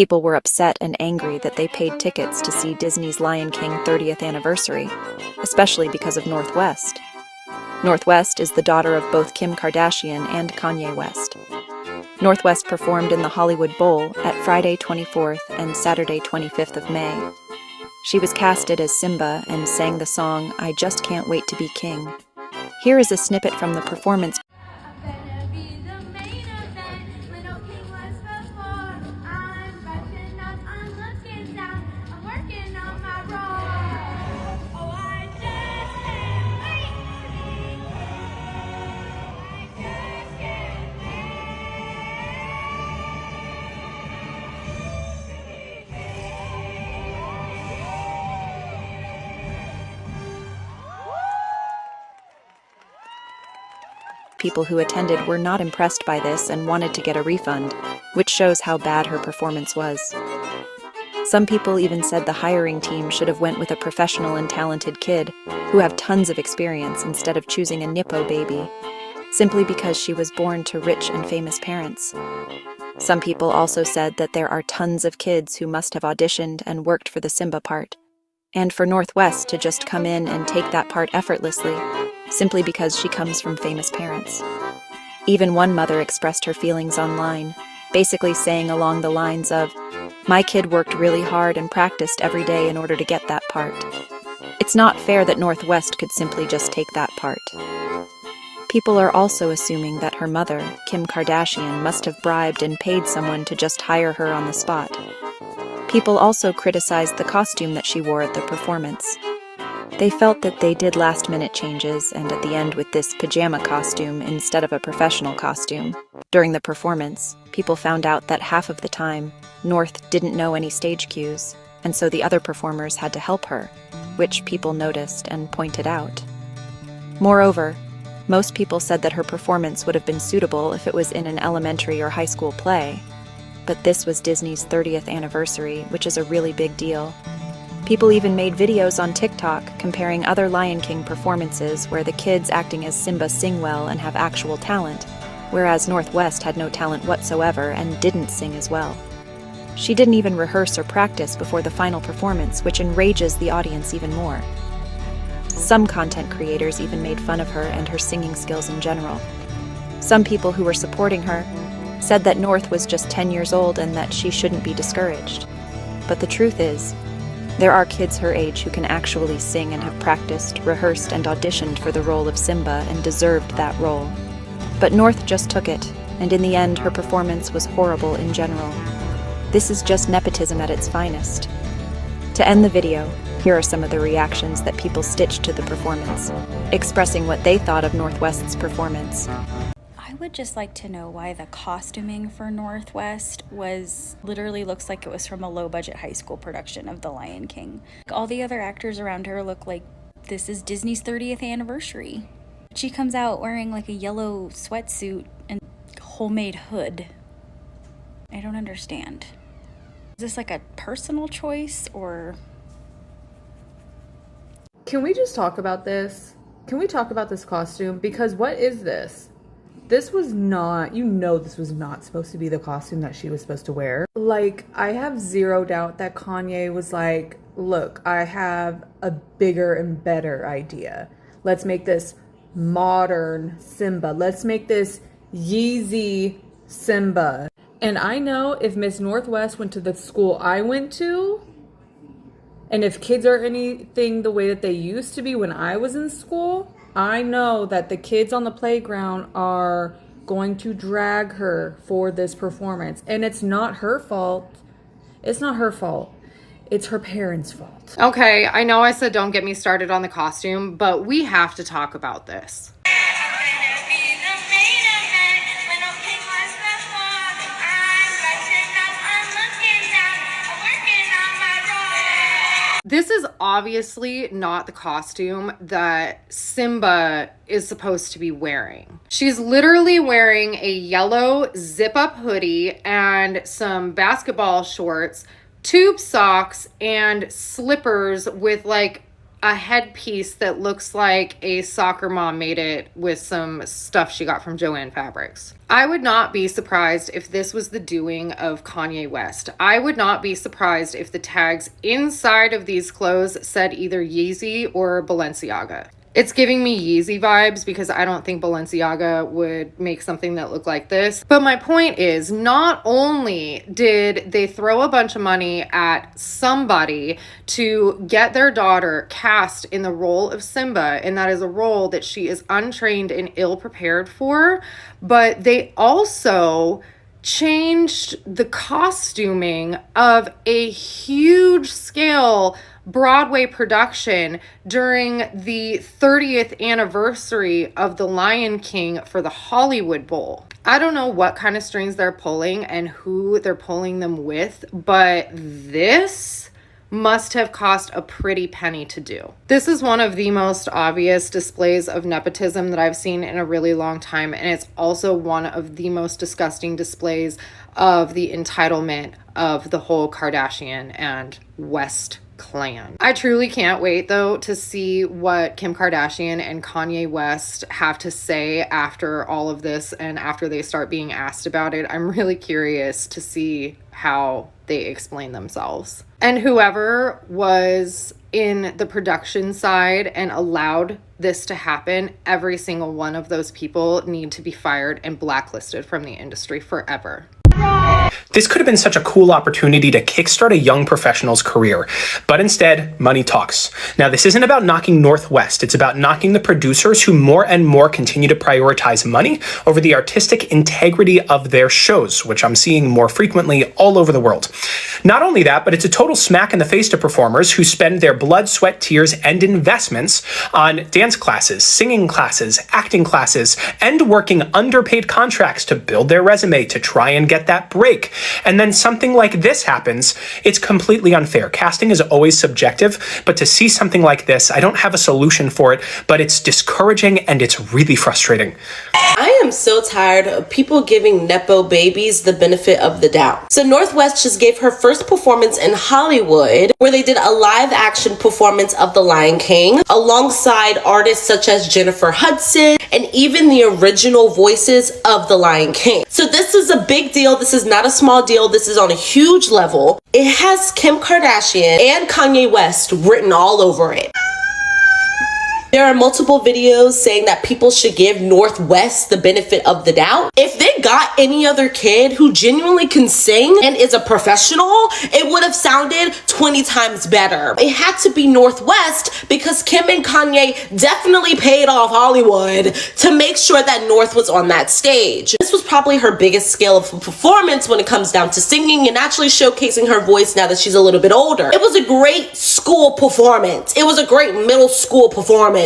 People were upset and angry that they paid tickets to see Disney's Lion King 30th anniversary, especially because of North West. North West is the daughter of both Kim Kardashian and Kanye West. North West performed in the Hollywood Bowl at Friday 24th and Saturday 25th of May. She was casted as Simba and sang the song "I Just Can't Wait to Be King." Here is a snippet from the performance. People who attended were not impressed by this and wanted to get a refund, which shows how bad her performance was. Some people even said the hiring team should have went with a professional and talented kid who have tons of experience instead of choosing a Nippo baby, simply because she was born to rich and famous parents. Some people also said that there are tons of kids who must have auditioned and worked for the Simba part, and for North West to just come in and take that part effortlessly, simply because she comes from famous parents. Even one mother expressed her feelings online, basically saying along the lines of, "My kid worked really hard and practiced every day in order to get that part. It's not fair that North West could simply just take that part." People are also assuming that her mother, Kim Kardashian, must have bribed and paid someone to just hire her on the spot. People also criticized the costume that she wore at the performance. They felt that they did last-minute changes, and at the end with this pajama costume instead of a professional costume. During the performance, people found out that half of the time, North didn't know any stage cues, and so the other performers had to help her, which people noticed and pointed out. Moreover, most people said that her performance would have been suitable if it was in an elementary or high school play, but this was Disney's 30th anniversary, which is a really big deal. People even made videos on TikTok comparing other Lion King performances where the kids acting as Simba sing well and have actual talent, whereas North West had no talent whatsoever and didn't sing as well. She didn't even rehearse or practice before the final performance, which enrages the audience even more. Some content creators even made fun of her and her singing skills in general. Some people who were supporting her said that North was just 10 years old and that she shouldn't be discouraged. But the truth is, there are kids her age who can actually sing and have practiced, rehearsed, and auditioned for the role of Simba and deserved that role. But North just took it, and in the end her performance was horrible in general. This is just nepotism at its finest. To end the video, here are some of the reactions that people stitched to the performance, expressing what they thought of North West's performance. I would just like to know why the costuming for North West literally looks like it was from a low-budget high school production of The Lion King. All the other actors around her look like this is Disney's 30th anniversary. She comes out wearing like a yellow sweatsuit and homemade hood. I don't understand. Is this like a personal choice or... Can we just talk about this? Can we talk about this costume? Because what is this? This was not, this was not supposed to be the costume that she was supposed to wear. Like, I have zero doubt that Kanye was like, look, I have a bigger and better idea. Let's make this modern Simba. Let's make this Yeezy Simba. And I know if Miss North West went to the school I went to, and if kids are anything the way that they used to be when I was in school, I know that the kids on the playground are going to drag her for this performance. And it's not her fault. It's not her fault. It's her parents' fault. Okay, I know I said don't get me started on the costume, but we have to talk about this. This is obviously not the costume that Simba is supposed to be wearing. She's literally wearing a yellow zip-up hoodie and some basketball shorts, tube socks, and slippers with like a headpiece that looks like a soccer mom made it with some stuff she got from Joann Fabrics. I would not be surprised if this was the doing of Kanye West. I would not be surprised if the tags inside of these clothes said either Yeezy or Balenciaga. It's giving me Yeezy vibes because I don't think Balenciaga would make something that looked like this. But my point is, not only did they throw a bunch of money at somebody to get their daughter cast in the role of Simba, and that is a role that she is untrained and ill-prepared for, but they also changed the costuming of a huge scale Broadway production during the 30th anniversary of The Lion King for the Hollywood Bowl. I don't know what kind of strings they're pulling and who they're pulling them with, but this must have cost a pretty penny to do. This is one of the most obvious displays of nepotism that I've seen in a really long time, and it's also one of the most disgusting displays of the entitlement of the whole Kardashian and West clan. I truly can't wait though to see what Kim Kardashian and Kanye West have to say after all of this and after they start being asked about it. I'm really curious to see how they explain themselves. And whoever was in the production side and allowed this to happen, every single one of those people need to be fired and blacklisted from the industry forever. This could have been such a cool opportunity to kickstart a young professional's career, but instead, money talks. Now, this isn't about knocking North West, it's about knocking the producers who more and more continue to prioritize money over the artistic integrity of their shows, which I'm seeing more frequently all over the world. Not only that, but it's a total smack in the face to performers who spend their blood, sweat, tears, and investments on dance classes, singing classes, acting classes, and working underpaid contracts to build their resume to try and get that break. And then something like this happens, it's completely unfair. Casting is always subjective, but to see something like this, I don't have a solution for it, but it's discouraging and it's really frustrating. I am so tired of people giving Nepo babies the benefit of the doubt. So North West just gave her first performance in Hollywood, where they did a live action performance of The Lion King, alongside artists such as Jennifer Hudson, and even the original voices of The Lion King. So this is a big deal. This is not a small deal. This is on a huge level. It has Kim Kardashian and Kanye West written all over it. There are multiple videos saying that people should give North West the benefit of the doubt. If they got any other kid who genuinely can sing and is a professional, it would have sounded 20 times better. It had to be North West because Kim and Kanye definitely paid off Hollywood to make sure that North was on that stage. This was probably her biggest scale of performance when it comes down to singing and actually showcasing her voice now that she's a little bit older. It was a great school performance. It was a great middle school performance.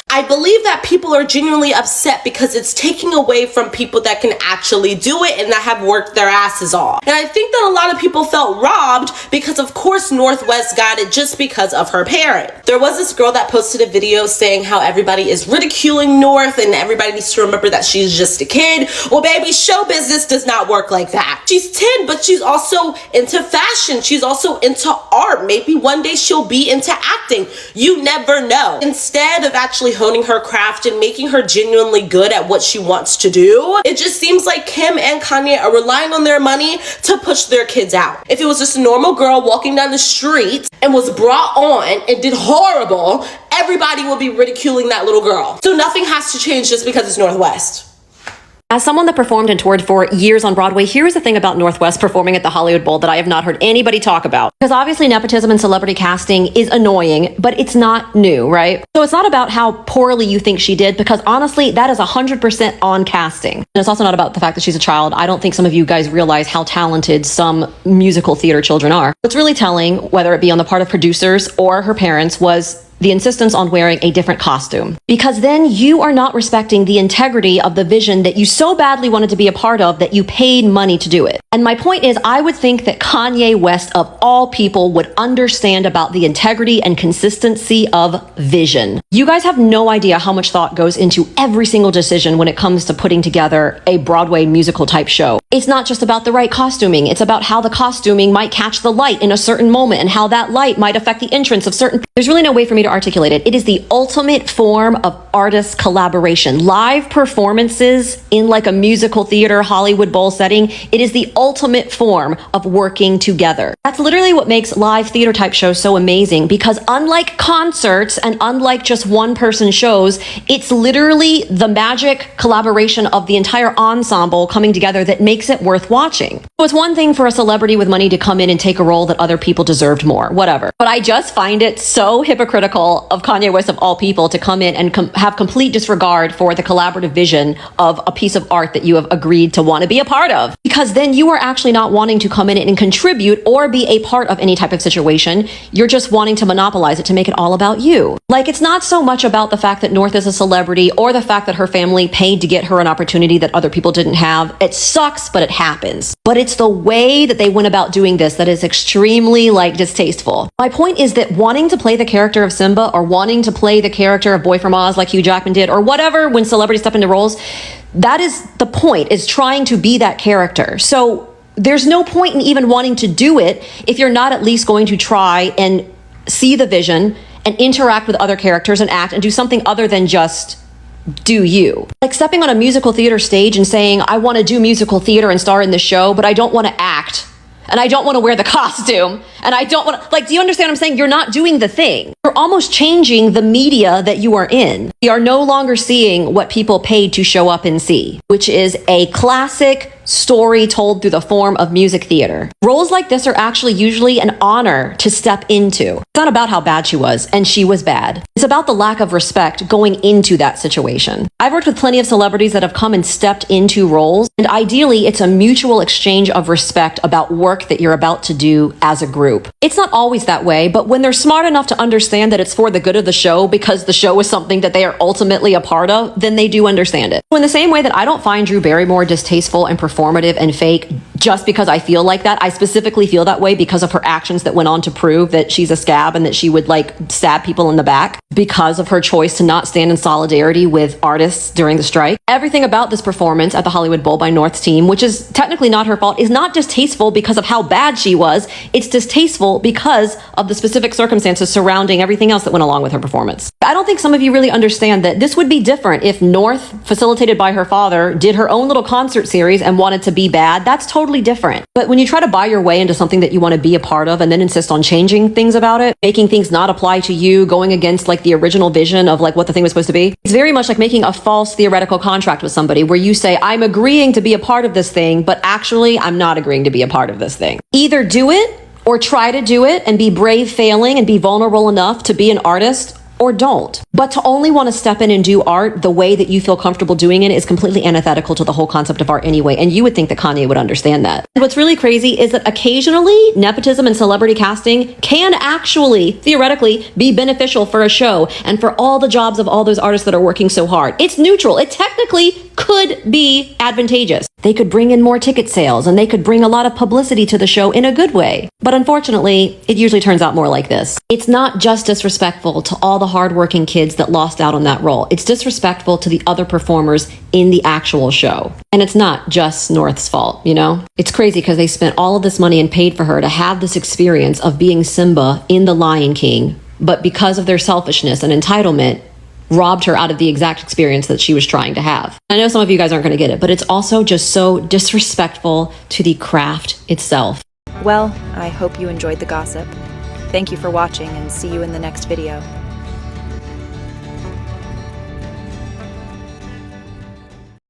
I believe that people are genuinely upset because it's taking away from people that can actually do it and that have worked their asses off. And I think that a lot of people felt robbed because of course North West got it just because of her parent. There was this girl that posted a video saying how everybody is ridiculing North and everybody needs to remember that she's just a kid. Well, baby, show business does not work like that. She's 10, but she's also into fashion. She's also into art. Maybe one day she'll be into acting. You never know. Instead of actually honing her craft and making her genuinely good at what she wants to do, it just seems like Kim and Kanye are relying on their money to push their kids out. If it was just a normal girl walking down the street and was brought on and did horrible, everybody would be ridiculing that little girl. So nothing has to change just because it's North West. As someone that performed and toured for years on Broadway, here's the thing about North West performing at the Hollywood Bowl that I have not heard anybody talk about. Because obviously nepotism and celebrity casting is annoying, but it's not new, right? So it's not about how poorly you think she did, because honestly, that is 100% on casting. And it's also not about the fact that she's a child. I don't think some of you guys realize how talented some musical theater children are. What's really telling, whether it be on the part of producers or her parents, was the insistence on wearing a different costume. Because then you are not respecting the integrity of the vision that you so badly wanted to be a part of that you paid money to do it. And my point is, I would think that Kanye West, of all people, would understand about the integrity and consistency of vision. You guys have no idea how much thought goes into every single decision when it comes to putting together a Broadway musical type show. It's not just about the right costuming. It's about how the costuming might catch the light in a certain moment and how that light might affect the entrance of certain. There's really no way for me to articulate it. It is the ultimate form of artist collaboration. Live performances in like a musical theater, Hollywood Bowl setting, it is the ultimate form of working together. That's literally what makes live theater type shows so amazing, because unlike concerts and unlike just one person shows, it's literally the magic collaboration of the entire ensemble coming together that makes it worth watching. So it's one thing for a celebrity with money to come in and take a role that other people deserved more, whatever. But I just find it so hypocritical of Kanye West, of all people, to come in and have complete disregard for the collaborative vision of a piece of art that you have agreed to want to be a part of. Because then you are actually not wanting to come in and contribute or be a part of any type of situation. You're just wanting to monopolize it to make it all about you. Like, it's not so much about the fact that North is a celebrity or the fact that her family paid to get her an opportunity that other people didn't have. It sucks, but it happens. But it's the way that they went about doing this that is extremely like distasteful. My point is that wanting to play the character of Simba or wanting to play the character of Boy from Oz like Hugh Jackman did, or whatever, when celebrities step into roles, that is the point, is trying to be that character. So there's no point in even wanting to do it if you're not at least going to try and see the vision and interact with other characters and act and do something other than just do you. Like stepping on a musical theater stage and saying, I want to do musical theater and star in this show, but I don't want to act. And I don't want to wear the costume. And I don't want to, like, do you understand what I'm saying? You're not doing the thing. You're almost changing the media that you are in. We are no longer seeing what people paid to show up and see, which is a classic story told through the form of music theater. Roles like this are actually usually an honor to step into. It's not about how bad she was, and she was bad. It's about the lack of respect going into that situation. I've worked with plenty of celebrities that have come and stepped into roles, and ideally it's a mutual exchange of respect about work that you're about to do as a group. It's not always that way, but when they're smart enough to understand that it's for the good of the show because the show is something that they are ultimately a part of, then they do understand it. So in the same way that I don't find Drew Barrymore distasteful and performative and fake just because I feel like that. I specifically feel that way because of her actions that went on to prove that she's a scab and that she would like stab people in the back because of her choice to not stand in solidarity with artists during the strike. Everything about this performance at the Hollywood Bowl by North's team, which is technically not her fault, is not distasteful because of how bad she was. It's distasteful because of the specific circumstances surrounding everything else that went along with her performance. I don't think some of you really understand that this would be different if North, facilitated by her father, did her own little concert series and wanted to be bad. That's totally different. But when you try to buy your way into something that you want to be a part of and then insist on changing things about it, making things not apply to you, going against like the original vision of like what the thing was supposed to be, it's very much like making a false theoretical contract with somebody where you say, I'm agreeing to be a part of this thing, but actually I'm not agreeing to be a part of this thing. Either do it or try to do it and be brave failing and be vulnerable enough to be an artist, or don't. But to only want to step in and do art the way that you feel comfortable doing it is completely antithetical to the whole concept of art anyway, and you would think that Kanye would understand that. What's really crazy is that occasionally nepotism and celebrity casting can actually, theoretically, be beneficial for a show and for all the jobs of all those artists that are working so hard. It's neutral. It technically could be advantageous. They could bring in more ticket sales and they could bring a lot of publicity to the show in a good way. But unfortunately, it usually turns out more like this. It's not just disrespectful to all the hardworking kids that lost out on that role. It's disrespectful to the other performers in the actual show. And it's not just North's fault, you know? It's crazy because they spent all of this money and paid for her to have this experience of being Simba in The Lion King. But because of their selfishness and entitlement, robbed her out of the exact experience that she was trying to have. I know some of you guys aren't going to get it, but it's also just so disrespectful to the craft itself. Well, I hope you enjoyed the gossip. Thank you for watching and see you in the next video.